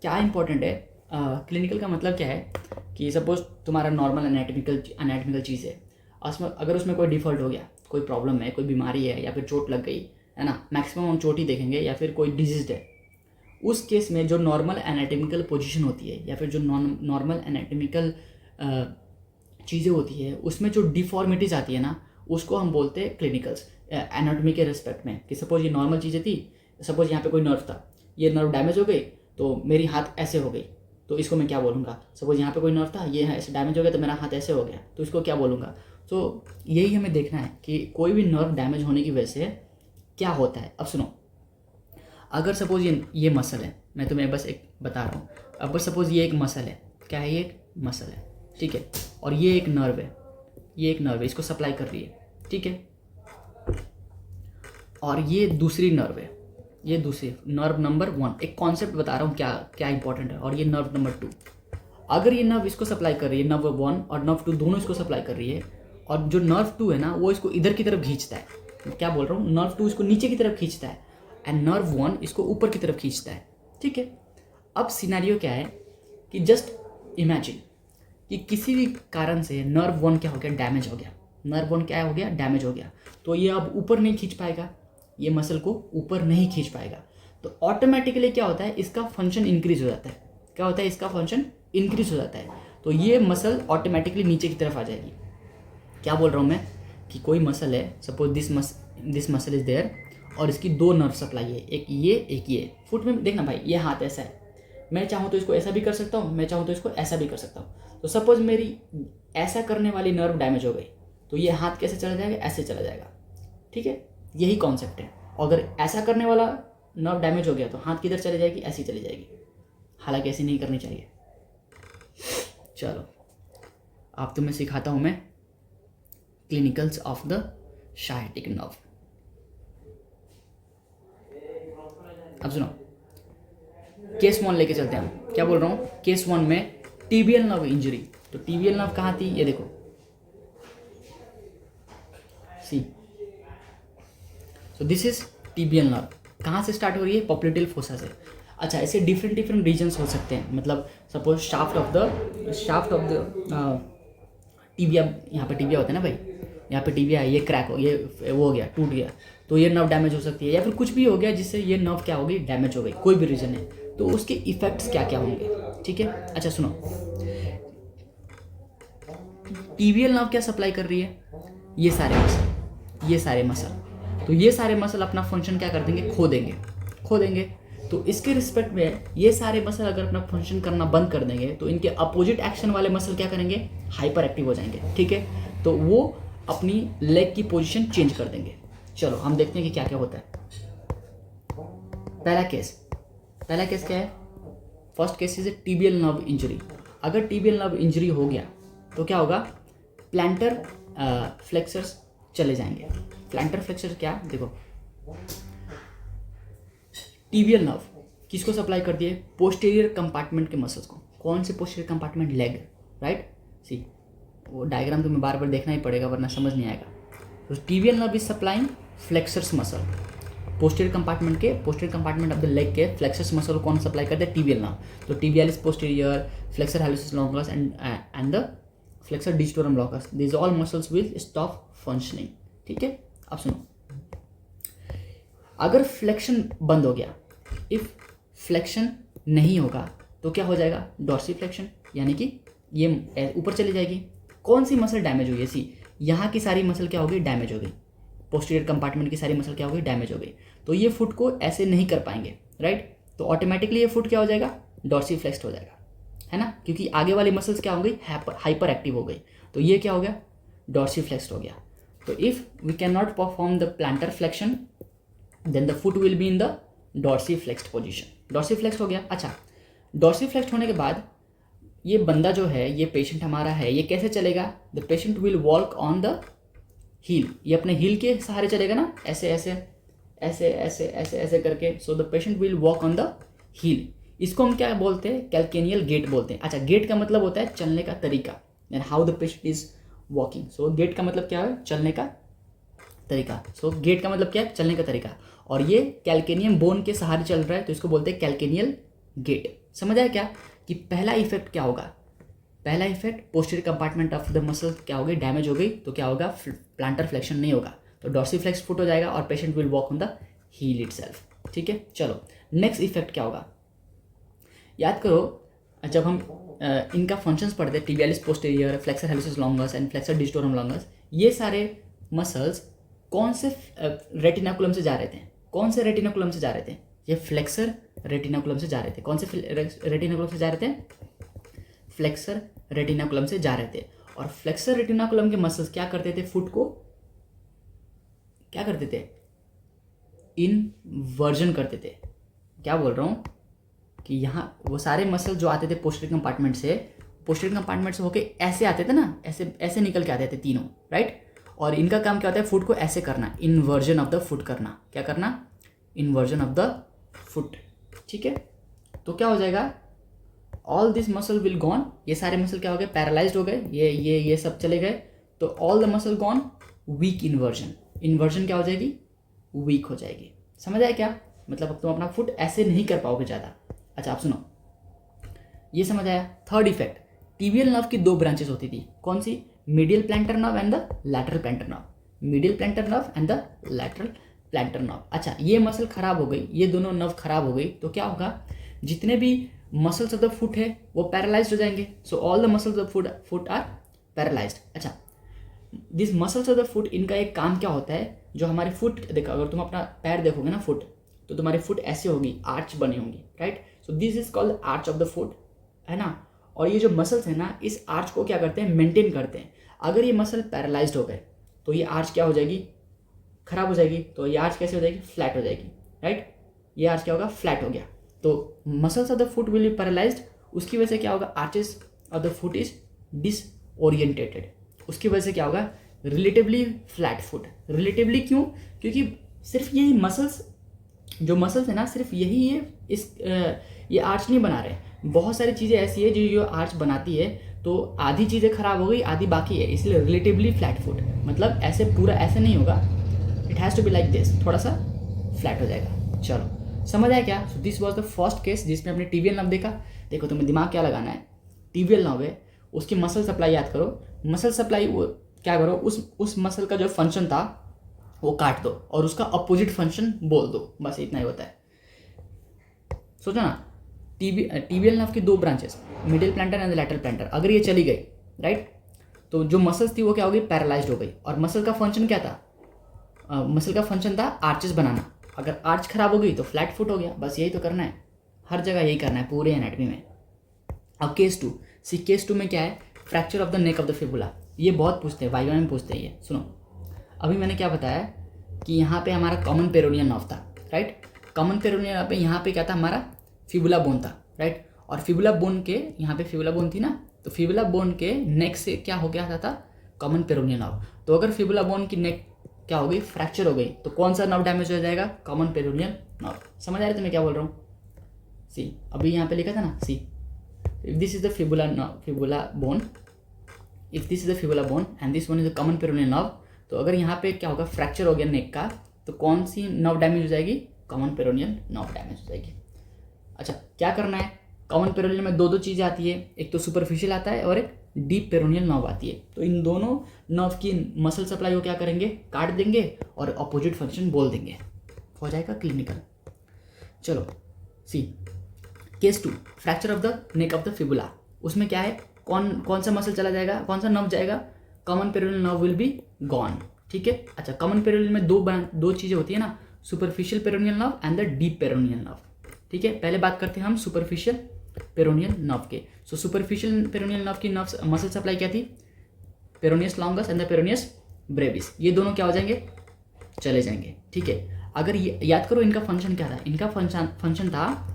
क्या इंपॉर्टेंट है? क्लिनिकल का मतलब क्या है कि सपोज तुम्हारा नॉर्मल एनाटॉमिकल चीज़ है, अगर उसमें कोई डिफॉल्ट हो गया, कोई प्रॉब्लम है, कोई बीमारी है, या फिर चोट लग गई है ना, मैक्सिमम हम चोट ही देखेंगे, या फिर कोई डिजीज है, उस केस में जो नॉर्मल एनाटॉमिकल पोजीशन होती है, या फिर जो नॉर्मल एनाटॉमिकल चीज़ें होती है, उसमें जो डिफॉर्मिटीज़ आती है ना, उसको हम बोलते हैं क्लिनिकल्स, एनाटॉमी के रिस्पेक्ट में। कि सपोज ये नॉर्मल चीज़ें थी, सपोज यहाँ पे कोई नर्व था, ये नर्व डैमेज हो गई, तो मेरी हाथ ऐसे हो गई, तो इसको मैं क्या बोलूँगा? सपोज यहाँ पे कोई नर्व था, ये ऐसे डैमेज हो गया, तो मेरा हाथ ऐसे हो गया, तो इसको क्या बोलूँगा? तो यही हमें देखना है कि कोई भी नर्व डैमेज होने की वजह से क्या होता है। अब सुनो, अगर सपोज ये मसल है, मैं तुम्हें बस एक बता रहा हूँ, अगर सपोज ये एक मसल है, क्या है? ये एक मसल है, ठीक है, और ये एक नर्व है, ये एक नर्व है, इसको सप्लाई कर रही है, ठीक है। और ये दूसरी नर्व है, ये दूसरी नर्व नंबर 1, एक कॉन्सेप्ट बता रहा हूँ क्या क्या इंपॉर्टेंट है। और ये नर्व नंबर 2, अगर ये नर्व इसको सप्लाई कर रही है, नर्व 1 और नर्व 2 दोनों इसको सप्लाई कर रही है, और जो नर्व 2 है ना, वो इसको इधर की तरफ खींचता है। मैं क्या बोल रहा हूँ? नर्व 2 इसको नीचे की तरफ खींचता है, एंड नर्व 1 इसको ऊपर की तरफ खींचता है, ठीक है। अब सिनेरियो क्या है कि जस्ट इमेजिन कि किसी भी कारण से नर्व 1 क्या हो गया? डैमेज हो गया। नर्व 1 क्या हो गया? डैमेज हो गया। तो ये अब ऊपर नहीं खींच पाएगा, ये मसल को ऊपर नहीं खींच पाएगा। तो ऑटोमेटिकली क्या होता है? इसका फंक्शन इंक्रीज हो जाता है। क्या होता है? इसका फंक्शन इंक्रीज हो जाता है, तो ये मसल ऑटोमेटिकली नीचे की तरफ आ जाएगी। क्या बोल रहा हूँ मैं? कि कोई मसल है, suppose this muscle is there, और इसकी 2 नर्व सप्लाई है, एक ये। फुट में देखना भाई, ये हाथ ऐसा है, मैं चाहूँ तो इसको ऐसा भी कर सकता हूँ, मैं चाहूँ तो इसको ऐसा भी कर सकता हूँ। तो सपोज मेरी ऐसा करने वाली नर्व डैमेज हो गई, तो ये हाथ कैसे चला जाएगा? ऐसे चला जाएगा, ठीक है। यही कॉन्सेप्ट है। अगर ऐसा करने वाला नर्व डैमेज हो गया, तो हाथ किधर चली जाएगी? ऐसी चली जाएगी। हालांकि ऐसी नहीं करनी चाहिए। चलो अब तुम्हें सिखाता हूँ मैं clinicals of the sciatic nerve. अब सुनो, केस 1 लेके चलते हैं हम। क्या बोल रहा हूँ? केस 1 में टीबियल नर्व इंजरी। तो टीबियल नर्व कहाँ थी? ये देखो, see, so this is tibial nerve. कहाँ से स्टार्ट हो रही है? पॉप्लिटेल फोसा से। अच्छा, ऐसे डिफरेंट रीजन्स हो सकते हैं, मतलब suppose shaft of the tibia, यहाँ पे टीबिया होता है ना भाई, यहाँ पे टीबिया है, ये क्रैक हो, ये वो हो गया, टूट गया, तो ये नर्व डैमेज हो सकती है, या फिर कुछ भी हो गया जिससे ये नर्व क्या हो गई? डैमेज हो गई। कोई भी रीजन है, तो उसके इफेक्ट्स क्या क्या होंगे? ठीक है। अच्छा सुनो, टीबियल नर्व क्या सप्लाई कर रही है? ये सारे मसल, ये सारे मसल। तो ये सारे मसल अपना फंक्शन क्या कर देंगे? खो देंगे, खो देंगे। तो इसके रिस्पेक्ट में ये सारे मसल अगर अपना फंक्शन करना बंद कर देंगे तो इनके अपोजिट एक्शन वाले मसल क्या करेंगे? हाइपर एक्टिव हो जाएंगे, ठीक है। तो वो अपनी लेग की पोजीशन चेंज कर देंगे। चलो हम देखते हैं कि क्या क्या होता है। पहला केस क्या है? First case is a tibial nerve injury. अगर टीबियल नर्व इंजरी हो गया तो क्या होगा? प्लांटर फ्लेक्सर्स चले जाएंगे। प्लांटर फ्लेक्सर क्या? देखो, टीबियल नर्व किसको सप्लाई करती है? पोस्टीरियर कंपार्टमेंट के मसल्स को। कौन से posterior compartment? Leg, right. See वो डायग्राम तुम्हें बार बार देखना ही पड़ेगा वरना समझ नहीं आएगा। तो tibial nerve is supplying flexors muscle. Posterior compartment of the leg के फ्लेक्सर्स मसल को कौन सप्लाई करते हैं? Tibial nerve. तो tibialis posterior, flexor hallucis longus and the flexor digitorum longus, this all muscles will stop functioning, ठीक है। अब सुनो, अगर फ्लेक्शन बंद हो गया, इफ फ्लेक्शन नहीं होगा तो क्या हो जाएगा? डॉर्सीफ्लेक्शन, यानी कि ये ऊपर चली जाएगी। कौन सी मसल डैमेज हुई है? सी यहाँ की सारी मसल क्या हो गई? डैमेज हो गई। पोस्टीरियर कंपार्टमेंट की सारी मसल क्या हो गई? डैमेज हो गई। तो ये फुट को ऐसे नहीं कर पाएंगे, राइट। तो ऑटोमेटिकली ये फुट क्या हो जाएगा? डॉर्सीफ्लेक्स्ड हो जाएगा, है ना, क्योंकि आगे वाली मसल्स क्या हो गई? हाइपर एक्टिव हो गई। तो ये क्या हो गया? डॉर्सीफ्लेक्स्ड हो गया। तो if we can not perform the plantar flexion then the foot will be in the dorsiflexed position. Dorsiflexed हो गया। अच्छा, डॉर्सीफ्लेक्स्ड होने के बाद ये बंदा जो है, ये पेशेंट हमारा है, ये कैसे चलेगा? The patient will walk on the heel. ये अपने हील के सहारे चलेगा ना, ऐसे ऐसे ऐसे ऐसे ऐसे ऐसे करके। So the patient will walk on the heel. इसको हम क्या बोलते हैं? कैल्केनियल गेट बोलते हैं। अच्छा, गेट का मतलब होता है चलने का तरीका, and how the patient is walking. So gate का मतलब क्या है? चलने का तरीका। सो गेट का मतलब क्या है? चलने का तरीका। और ये कैल्केनियम बोन के सहारे चल रहा है तो इसको बोलते हैं कैल्केनियल गेट। समझ आया क्या? कि पहला इफेक्ट क्या होगा? पहला effect, posterior compartment of the muscle क्या हो गई? डैमेज हो गई। तो क्या होगा? प्लांटर फ्लेक्शन नहीं होगा, तो डॉर्सीफ्लेक्स फुट हो जाएगा और patient will walk on the heel itself, ठीक है। चलो नेक्स्ट इफेक्ट क्या होगा? याद करो, जब हम इनका फंक्शंस पढ़ते हैं, tibialis posterior, flexor hallucis longus and flexor digitorum longus, ये सारे मसल्स कौन से रेटिनाकुलम से जा रहे थे? कौन से रेटिनाकुलम से जा रहे थे? ये फ्लेक्सर रेटिनाकुलम से जा रहे थे। कौन से रेटिनाकुलम से जा रहे थे? फ्लेक्सर रेटिनाकुलम से जा रहे थे। और फ्लेक्सर रेटिनाकुलम के मसल्स क्या करते थे? फुट को क्या करते थे? इनवर्जन करते थे। क्या बोल रहा हूँ कि यहाँ वो सारे मसल जो आते थे पोस्टीरियर कंपार्टमेंट से होके ऐसे आते थे ना, ऐसे ऐसे निकल के आते थे तीनों, राइट। और इनका काम क्या होता है? फुट को ऐसे करना, इन्वर्जन ऑफ द फुट करना। क्या करना? इन्वर्जन ऑफ द फुट, ठीक है। तो क्या हो जाएगा? All this muscle will gone. ये सारे मसल क्या हो गए? पैरालाइज्ड हो गए। ये सब चले गए। तो all the muscle gone, weak inversion. Inversion क्या हो जाएगी? वीक हो जाएगी। समझ आया क्या? मतलब अब तुम अपना फुट ऐसे नहीं कर पाओगे ज़्यादा। अच्छा आप सुनो, ये समझ आया। थर्ड इफेक्ट, टिबियल नर्व की दो ब्रांचेस होती थी। कौन सी? Medial plantar nerve and the lateral plantar nerve. Medial plantar nerve and the lateral plantar nerve. अच्छा, ये मसल खराब हो गई, ये दोनों नर्व खराब हो गई तो क्या होगा? जितने भी मसल्स ऑफ द फुट है वो पैरालाइज्ड हो जाएंगे। So all the muscles of foot are paralysed. अच्छा, this muscles of the foot, इनका एक काम क्या होता है? जो हमारे फुट, देखो अगर तुम अपना पैर देखोगे ना फुट, तो तुम्हारी फुट ऐसे होगी, आर्च बनी होंगी, right. So this is called arch of the foot, है ना। और ये जो मसल्स है ना, इस आर्च को क्या करते हैं? मेंटेन करते हैं। अगर ये मसल पैरालाइज्ड हो गए तो ये आर्च क्या हो जाएगी? खराब हो जाएगी। तो ये आर्च कैसे हो जाएगी? फ्लैट हो जाएगी, राइट। ये आर्च क्या होगा? फ्लैट हो गया। तो muscles of the foot will be paralysed. उसकी वजह से क्या होगा? Arches of the foot is disorientated. उसकी वजह से क्या होगा? Relatively flat foot. रिलेटिवली क्यों? क्योंकि सिर्फ यही मसल्स, जो मसल्स है ना, सिर्फ यही ये आर्च नहीं बना रहे। बहुत सारी चीज़ें ऐसी है जो आर्च बनाती है। तो आधी चीज़ें खराब हो गई, आधी बाकी है, इसलिए रिलेटिवली फ्लैट फुट। मतलब ऐसे पूरा ऐसे नहीं होगा, it has to be like this, थोड़ा सा फ्लैट हो जाएगा। चलो समझ आया क्या? So this was the first case जिसमें हमने टिबियल नर्व देखा। देखो तुम्हें दिमाग क्या लगाना है, टिबियल नर्व है, उसकी मसल सप्लाई याद करो। मसल सप्लाई वो क्या करो, उस मसल का जो फंक्शन था वो काट दो और उसका अपोजिट फंक्शन बोल दो, बस इतना ही होता है। सोचो ना, टिबियल नर्व की दो branches, middle planter and lateral planter, अगर ये चली गई राइट, तो जो मसल्स थी वो क्या हो गई, पैरालाइज्ड हो गई। और मसल का फंक्शन क्या था, मसल का फंक्शन था आर्चेस बनाना। अगर आर्च खराब हो गई तो फ्लैट फुट हो गया। बस यही तो करना है, हर जगह यही करना है पूरे एनाटॉमी में। अब केस 2, सी केस 2 में क्या है, fracture of the neck of the fibula. ये बहुत पूछते हैं, वाइवा में पूछते हैं ये। सुनो, अभी मैंने क्या बताया कि यहाँ पे हमारा कॉमन पेरोनियल नर्व था राइट। कॉमन पेरोनियल नर्व पे यहाँ पे क्या था, हमारा फिबुला बोन था राइट। और फिबुला बोन के यहाँ पे फिबुला बोन थी ना, तो फिबुला बोन के नेक से क्या हो गया था कॉमन पेरोनियल नर्व। तो अगर फिबुला बोन की नेक क्या हो गई, फ्रैक्चर हो गई, तो कौन सा नर्व डैमेज हो जाएगा, कॉमन पेरोनियल नर्व। समझ आ रहा है तुम्हें क्या बोल रहा हूँ? सी, अभी यहाँ पे लिखा था ना, see if this is the fibula bone, if this is the fibula bone and this one is the common peroneal nerve, तो अगर यहाँ पे क्या होगा, फ्रैक्चर हो गया नेक का, तो कौन सी नर्व डैमेज हो जाएगी, कॉमन पेरोनियल नर्व डैमेज हो जाएगी। अच्छा, क्या करना है, कॉमन पेरोनियल में दो चीज़ें आती है, एक तो सुपरफिशियल आता है और एक डीप पेरोनियल नर्व आती है। तो इन दोनों नर्व की मसल सप्लाई को क्या करेंगे, काट देंगे और अपोजिट फंक्शन बोल देंगे, हो जाएगा क्लिनिकल। चलो see case 2, fracture of the neck of the fibula. उसमें क्या है, कौन सा मसल चला जाएगा, कौन सा नर्व जाएगा, common peroneal nerve will be gone. ठीक है। अच्छा, कॉमन पेरोनियल में दो चीज़ें होती है ना, superficial peroneal nerve and the deep peroneal nerve. ठीक है, पहले बात करते हैं हम सुपरफिशियल पेरोनियल नर्व के। सो सुपरफिशियल पेरोनियल नर्व की मसल सप्लाई क्या थी, peroneus longus and the peroneus Brevis. ये दोनों क्या हो जाएंगे, चले जाएंगे। ठीक है, अगर याद करो इनका फंक्शन क्या था, इनका फंक्शन था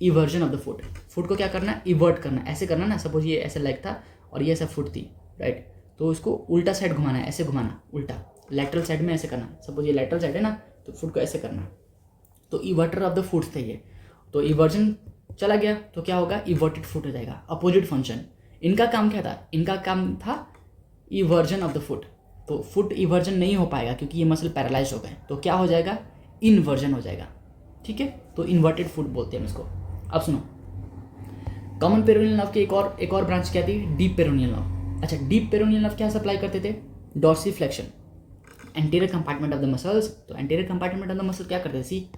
eversion of the foot. Foot को क्या करना है, इवर्ट करना, ऐसे करना ना। सपोज ये ऐसे लेग था और ये ऐसा फुट थी राइट, तो इसको उल्टा साइड घुमाना है, ऐसे घुमाना उल्टा, लेटरल साइड में ऐसे करना। सपोज ये लेटरल साइड है ना, तो फुट को ऐसे करना, तो इवर्टर ऑफ द फुट थे ये। तो इवर्जन चला गया तो क्या होगा, इवर्टेड फुट हो जाएगा, अपोजिट फंक्शन। इनका काम क्या था, इनका काम था इवर्जन ऑफ द फुट। तो फुट इवर्जन नहीं हो पाएगा क्योंकि ये मसल पैरालाइज हो गए, तो क्या हो जाएगा, इनवर्जन हो जाएगा। ठीक है, तो इन्वर्टेड फुट बोलते हैं इसको। अब सुनो, कॉमन पेरोनियल नर्व की एक और ब्रांच क्या थी, डीप पेरोनियल नर्व। अच्छा, डीप पेरोनियल नर्व क्या सप्लाई करते थे, dorsiflexion, anterior compartment of the muscles. तो anterior compartment of the muscle क्या करते थे, सी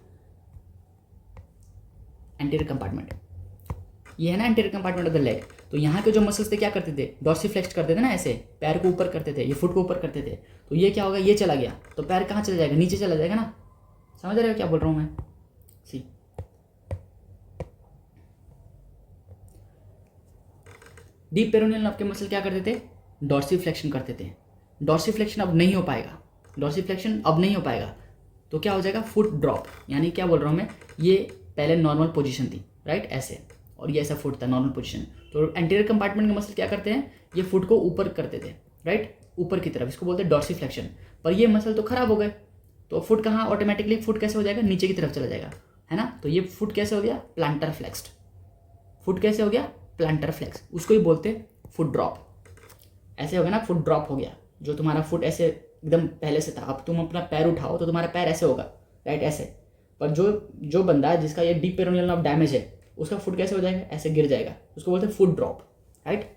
एंटीरियर कंपार्टमेंट, ये है ना anterior compartment of the leg. तो यहाँ के जो मसल्स थे क्या करते थे, डॉर्सिफ्लेक्स करते थे ना, ऐसे पैर को ऊपर करते थे, ये फुट को ऊपर करते थे। तो ये क्या होगा, ये चला गया तो पैर कहाँ चला जाएगा, नीचे चला जाएगा ना। समझ रहे हो क्या बोल रहा हूँ मैं? सी डीप पेरोनियल नर्व के मसल क्या करते थे, डॉर्सिफ्लेक्शन करते थे। डॉर्सिफ्लेक्शन अब नहीं हो पाएगा, डॉर्सिफ्लेक्शन अब नहीं हो पाएगा, तो क्या हो जाएगा, फुट ड्रॉप। यानी क्या बोल रहा हूँ मैं, ये पहले नॉर्मल पोजीशन थी राइट, ऐसे, और ये ऐसा फुट था नॉर्मल पोजीशन। तो एंटीरियर कंपार्टमेंट के मसल क्या करते हैं, ये फुट को ऊपर करते थे राइट, ऊपर की तरफ, इसको बोलते हैं डॉर्सिफ्लेक्शन। पर ये मसल तो खराब हो गए, तो फुट कहाँ, ऑटोमेटिकली फुट कैसे हो जाएगा, नीचे की तरफ चला जाएगा, है ना। तो ये फुट कैसे हो गया, प्लांटर फ्लेक्स्ड। फुट कैसे हो गया, प्लांटर फ्लेक्स, उसको ही बोलते हैं फुट ड्रॉप। ऐसे हो गया ना, फुट ड्रॉप हो गया, जो तुम्हारा फुट ऐसे एकदम पहले से था, अब तुम अपना पैर उठाओ तो तुम्हारा पैर ऐसे होगा राइट, ऐसे। पर जो बंदा है जिसका ये डीप पेरोनियल नर्व डैमेज है, उसका फुट कैसे हो जाएगा, ऐसे गिर जाएगा, उसको बोलते हैं foot drop right.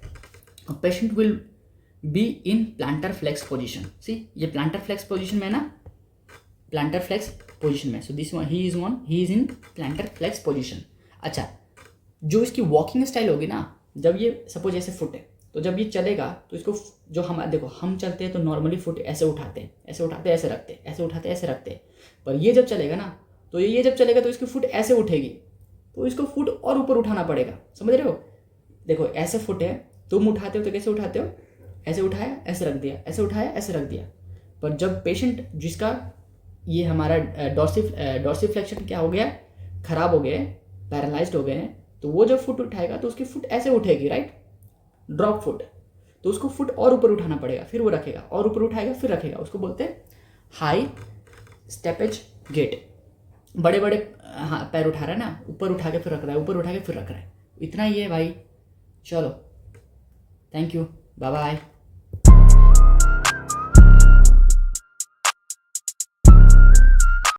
Patient will be in plantar flex position. See, ये प्लांटर फ्लेक्स पोजिशन में ना, प्लांटर फ्लेक्स पोजिशन में। So this one, he is in plantar flex position. अच्छा, जो इसकी वॉकिंग स्टाइल होगी ना, जब ये सपोज ऐसे फुट है, तो जब ये चलेगा तो इसको, जो हम देखो हम चलते हैं तो नॉर्मली फुट ऐसे उठाते हैं, ऐसे उठाते हैं, ऐसे रखते हैं, ऐसे उठाते हैं, ऐसे रखते हैं। पर ये जब चलेगा ना, तो ये जब चलेगा तो इसकी फुट ऐसे उठेगी, तो इसको फुट और ऊपर उठाना पड़ेगा। समझ रहे हो? देखो ऐसे फुट है, तुम उठाते हो तो कैसे उठाते हो, ऐसे उठाया, ऐसे रख दिया, ऐसे उठाया, ऐसे रख दिया। पर जब पेशेंट जिसका ये हमारा डॉर्सिफ्लेक्शन क्या हो गया, खराब हो गए, पैरालाइज्ड हो गए हैं, तो वो जब फुट उठाएगा तो उसकी फुट ऐसे उठेगी राइट, ड्रॉप फुट। तो उसको फुट और ऊपर उठाना पड़ेगा, फिर वो रखेगा, और ऊपर उठाएगा फिर रखेगा, उसको बोलते हैं हाई स्टेपेज गेट। बड़े बड़े पैर उठा रहा है ना, ऊपर उठा के फिर रख रहा है, ऊपर उठा के फिर रख रहा है। इतना ही है भाई। चलो, थैंक यू, बाय बाय।